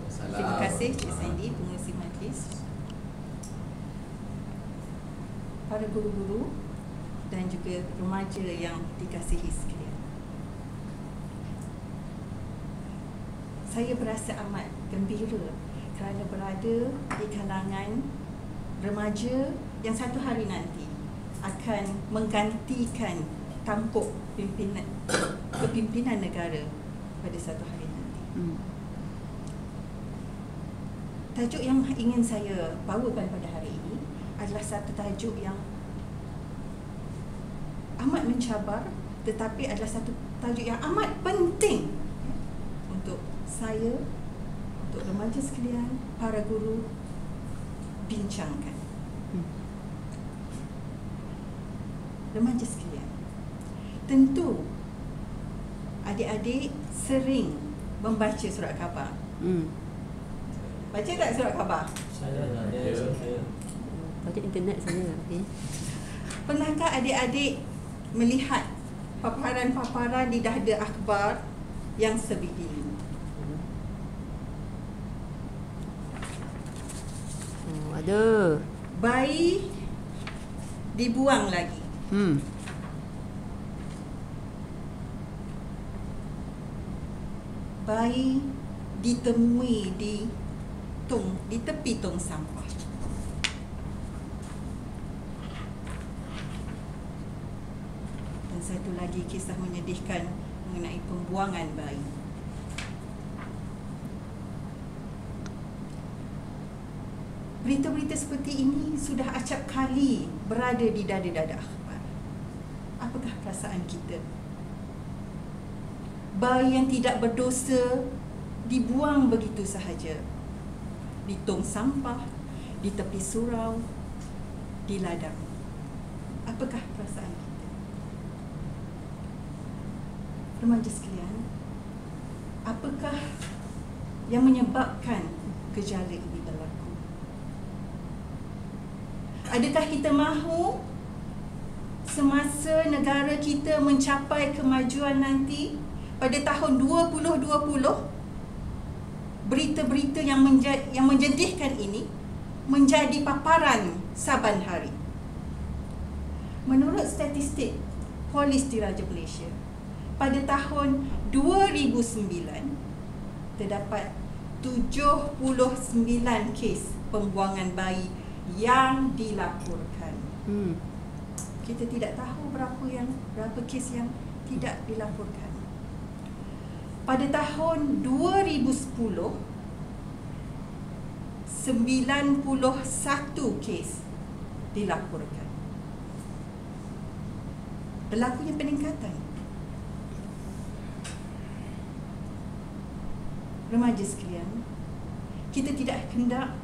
Terima kasih Cik Sandy, pengurusi majlis, para guru-guru dan juga remaja yang dikasihi sekalian. Saya berasa amat gembira kerana berada di kalangan remaja yang satu hari nanti akan menggantikan tampuk kepimpinan negara pada satu hari nanti. Tajuk yang ingin saya bawakan pada hari ini adalah satu tajuk yang amat mencabar, tetapi adalah satu tajuk yang amat penting untuk saya, untuk remaja sekalian, para guru bincangkan. Remaja sekalian, tentu adik-adik sering membaca surat khabar. Baca tak surat khabar? Saya. Baca internet saja. Okay. Pernahkah adik-adik melihat paparan-paparan di dahda akhbar yang sebegini? Oh, ada. Bayi dibuang lagi. Bayi ditemui di tepi tong sampah. Dan satu lagi kisah menyedihkan mengenai pembuangan bayi. Berita-berita seperti ini sudah acap kali berada di dada-dada akhbar. Apakah perasaan kita? Bayi yang tidak berdosa dibuang begitu sahaja di tong sampah, di tepi surau, di ladang. Apakah perasaan kita? Remaja sekalian, apakah yang menyebabkan gejala ini berlaku? Adakah kita mahu semasa negara kita mencapai kemajuan nanti pada tahun 2020, berita-berita yang menjedihkan ini menjadi paparan saban hari? Menurut statistik Polis Diraja Malaysia, pada tahun 2009 terdapat 79 kes pembuangan bayi yang dilaporkan. Kita tidak tahu berapa kes yang tidak dilaporkan. Pada tahun 2010, 91 kes dilaporkan. Berlakunya peningkatan. Remaja sekalian, kita tidak hendak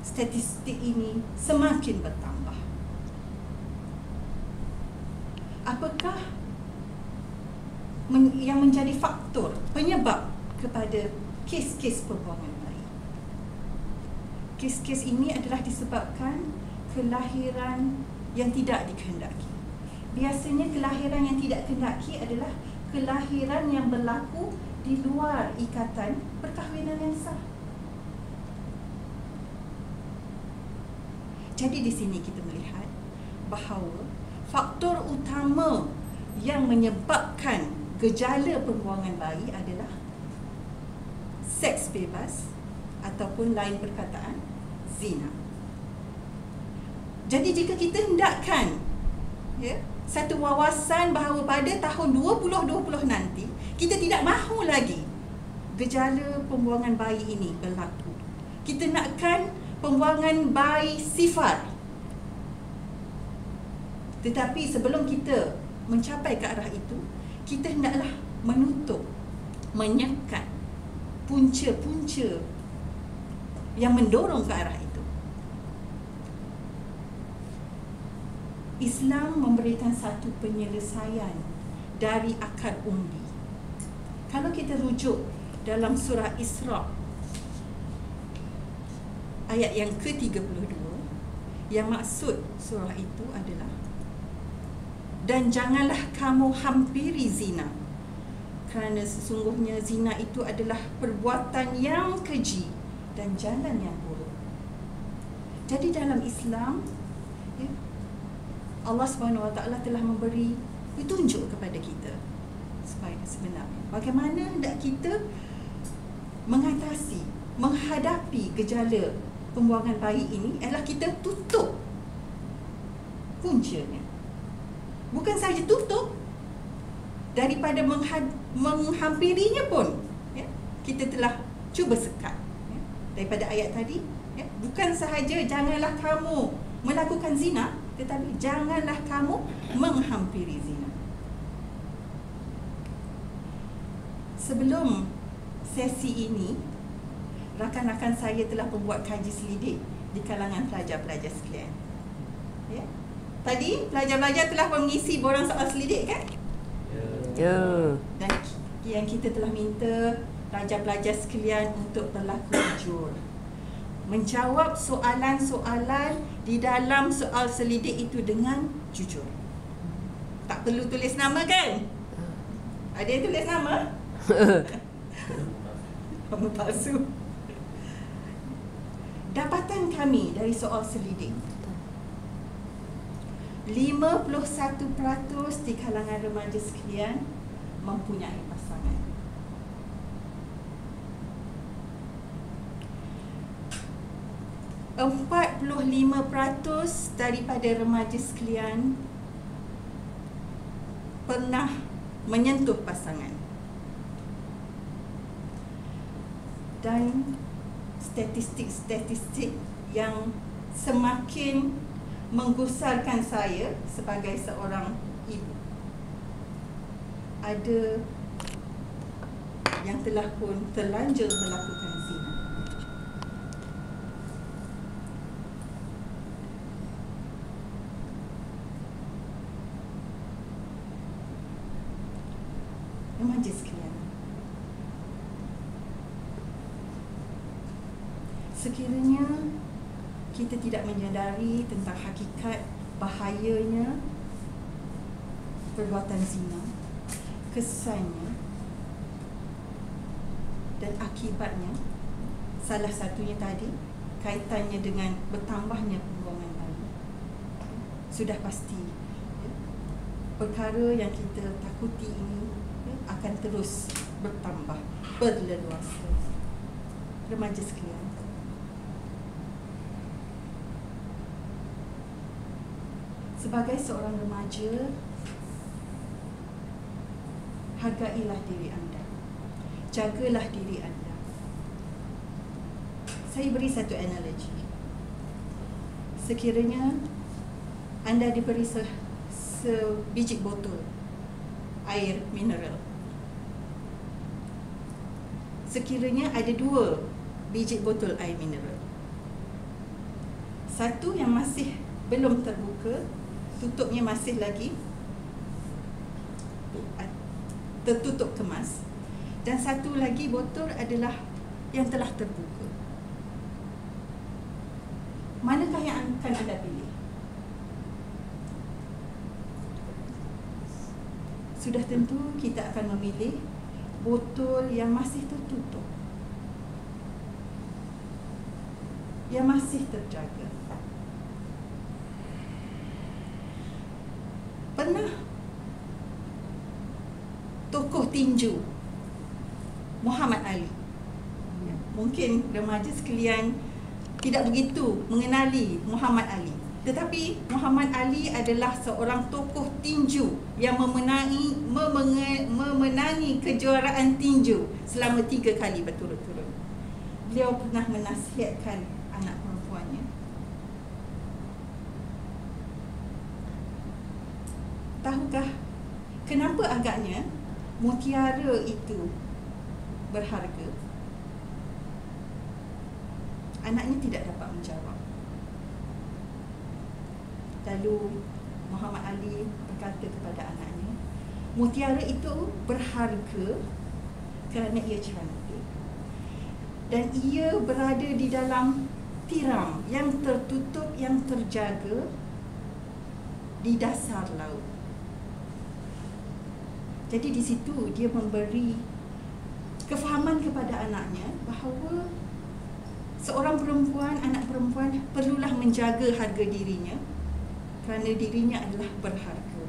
statistik ini semakin bertambah. Apakah yang menjadi faktor penyebab kepada kes-kes pembuangan bayi? Kes-kes ini adalah disebabkan kelahiran yang tidak dikehendaki. Biasanya kelahiran yang tidak dikehendaki adalah kelahiran yang berlaku di luar ikatan perkahwinan yang sah. Jadi di sini kita melihat bahawa faktor utama yang menyebabkan gejala pembuangan bayi adalah seks bebas ataupun lain perkataan zina. Jadi jika kita hendakkan satu wawasan bahawa pada tahun 2020 nanti kita tidak mahu lagi gejala pembuangan bayi ini berlaku. Kita nakkan pembuangan bayi sifar. Tetapi sebelum kita mencapai ke arah itu, kita hendaklah menutup, menyekat punca-punca yang mendorong ke arah itu. Islam memberikan satu penyelesaian dari akar umbi. Kalau kita rujuk dalam surah Isra ayat yang ke-32, yang maksud surah itu adalah, dan janganlah kamu hampiri zina, kerana sesungguhnya zina itu adalah perbuatan yang keji dan jalan yang buruk. Jadi dalam Islam, ya, Allah SWT telah memberi petunjuk kepada kita supaya sebenarnya bagaimana hendak kita mengatasi, menghadapi gejala pembuangan bayi ini adalah kita tutup puncanya. Bukan sahaja tutup, daripada menghampirinya pun, ya, kita telah cuba sekat, ya, daripada ayat tadi, ya, bukan sahaja janganlah kamu melakukan zina, tetapi janganlah kamu menghampiri zina. Sebelum sesi ini, rakan-rakan saya telah membuat kaji selidik di kalangan pelajar-pelajar sekalian. Ya. Tadi pelajar-pelajar telah mengisi borang soal selidik, kan? Ya. Dan yang kita telah minta pelajar-pelajar sekalian untuk berlaku jujur, menjawab soalan-soalan di dalam soal selidik itu dengan jujur. Tak perlu tulis nama, kan? Ada yang tulis nama? Nama palsu. Dapatan kami dari soal selidik, 51% di kalangan remaja sekalian mempunyai pasangan. Empat 45% daripada remaja sekalian pernah menyentuh pasangan. Dan statistik-statistik yang semakin menggusarkan saya sebagai seorang ibu. Ada yang telah pun terlanjur melakukan zina. Remaja sekalian, sekiranya kita tidak menyadari tentang hakikat bahayanya perbuatan zina, kesannya dan akibatnya, salah satunya tadi kaitannya dengan bertambahnya pembuangan bayi, sudah pasti, ya, perkara yang kita takuti ini, ya, akan terus bertambah, berleluasa. Remaja sekalian, sebagai seorang remaja, hargailah diri anda, jagalah diri anda. Saya beri satu analogi. Sekiranya anda diberi sebiji botol air mineral, sekiranya ada 2 biji botol air mineral, satu yang masih belum terbuka, tutupnya masih lagi tertutup kemas, dan satu lagi botol adalah yang telah terbuka. Manakah yang akan anda pilih? Sudah tentu kita akan memilih botol yang masih tertutup, yang masih terjaga. Pernah tokoh tinju Muhammad Ali, mungkin remaja sekalian tidak begitu mengenali Muhammad Ali, tetapi Muhammad Ali adalah seorang tokoh tinju yang memenangi kejuaraan tinju selama 3 kali berturut-turut. Beliau pernah menasihatkan anak perempuannya, tahukah kenapa agaknya mutiara itu berharga? Anaknya tidak dapat menjawab. Lalu Muhammad Ali berkata kepada anaknya, mutiara itu berharga kerana ia cantik dan ia berada di dalam tiram yang tertutup, yang terjaga di dasar laut. Jadi di situ dia memberi kefahaman kepada anaknya bahawa seorang perempuan, anak perempuan perlulah menjaga harga dirinya kerana dirinya adalah berharga.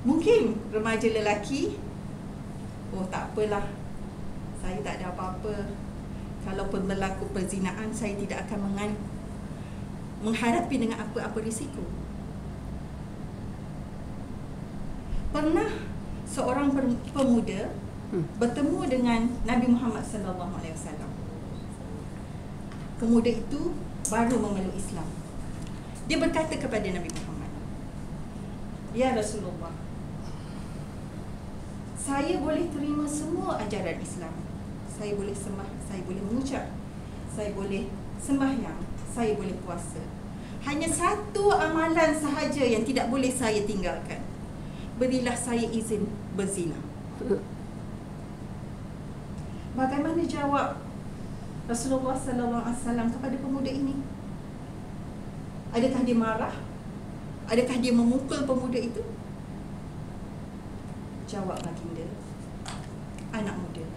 Mungkin remaja lelaki, oh tak apalah, saya tak ada apa-apa. Kalau berlaku perzinaan, saya tidak akan menghadapi dengan apa-apa risiko. Pernah seorang pemuda bertemu dengan Nabi Muhammad SAW. Pemuda itu baru memeluk Islam. Dia berkata kepada Nabi Muhammad, "Ya Rasulullah, saya boleh terima semua ajaran Islam. Saya boleh sembah, saya boleh mengucap, saya boleh sembahyang, saya boleh puasa. Hanya satu amalan sahaja yang tidak boleh saya tinggalkan. Berilah saya izin berzina." Bagaimana jawab Rasulullah SAW kepada pemuda ini? Adakah dia marah? Adakah dia memukul pemuda itu? Jawab baginda, "Anak muda,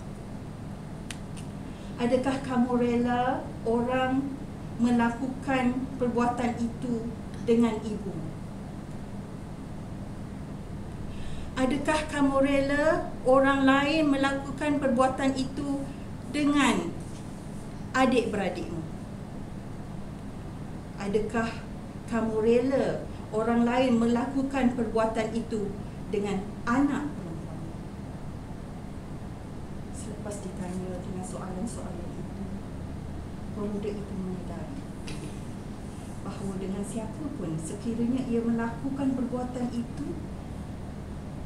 adakah kamu rela orang melakukan perbuatan itu dengan ibu? Adakah kamu rela orang lain melakukan perbuatan itu dengan adik-beradikmu? Adakah kamu rela orang lain melakukan perbuatan itu dengan anak perempuan?" Selepas ditanya dengan soalan-soalan itu, pemuda itu menyadari bahawa dengan siapa pun sekiranya ia melakukan perbuatan itu,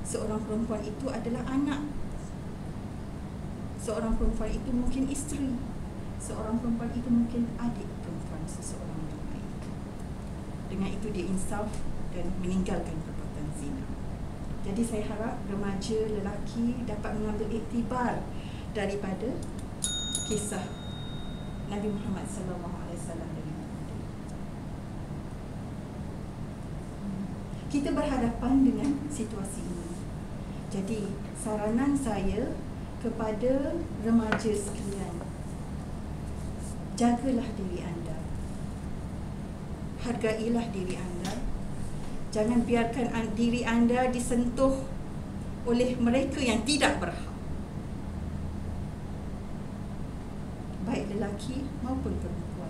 seorang perempuan itu adalah anak. Seorang perempuan itu mungkin isteri. Seorang perempuan itu mungkin adik perempuan seseorang yang lain. Dengan itu dia insaf dan meninggalkan perbuatan zina. Jadi saya harap remaja lelaki dapat mengambil iktibar daripada kisah Nabi Muhammad SAW dengan pemuda. Kita berhadapan dengan situasi ini. Jadi saranan saya kepada remaja sekalian, jagalah diri anda, hargailah diri anda. Jangan biarkan diri anda disentuh oleh mereka yang tidak berhak, baik lelaki maupun perempuan.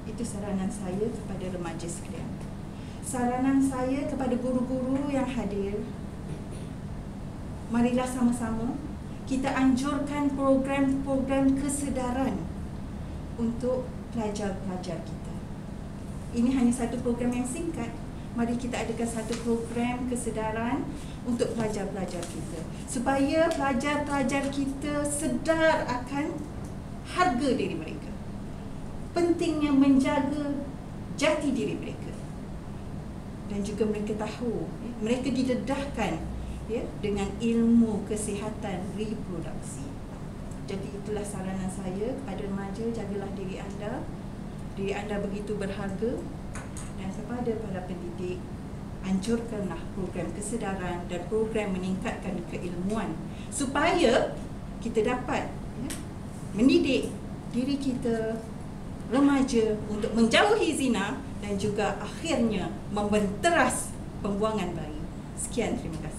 Itu saranan saya kepada remaja sekalian. Saranan saya kepada guru-guru yang hadir, marilah sama-sama kita anjurkan program-program kesedaran untuk pelajar-pelajar kita. Ini hanya satu program yang singkat. Mari kita adakan satu program kesedaran untuk pelajar-pelajar kita, supaya pelajar-pelajar kita sedar akan harga diri mereka, pentingnya menjaga jati diri mereka, dan juga mereka tahu mereka didedahkan dengan ilmu kesihatan reproduksi. Jadi itulah saranan saya kepada remaja, jagalah diri anda. Diri anda begitu berharga. Dan kepada para pendidik, anjurkanlah program kesedaran dan program meningkatkan keilmuan, supaya kita dapat mendidik diri kita, remaja, untuk menjauhi zina dan juga akhirnya membenteras pembuangan bayi. Sekian, terima kasih.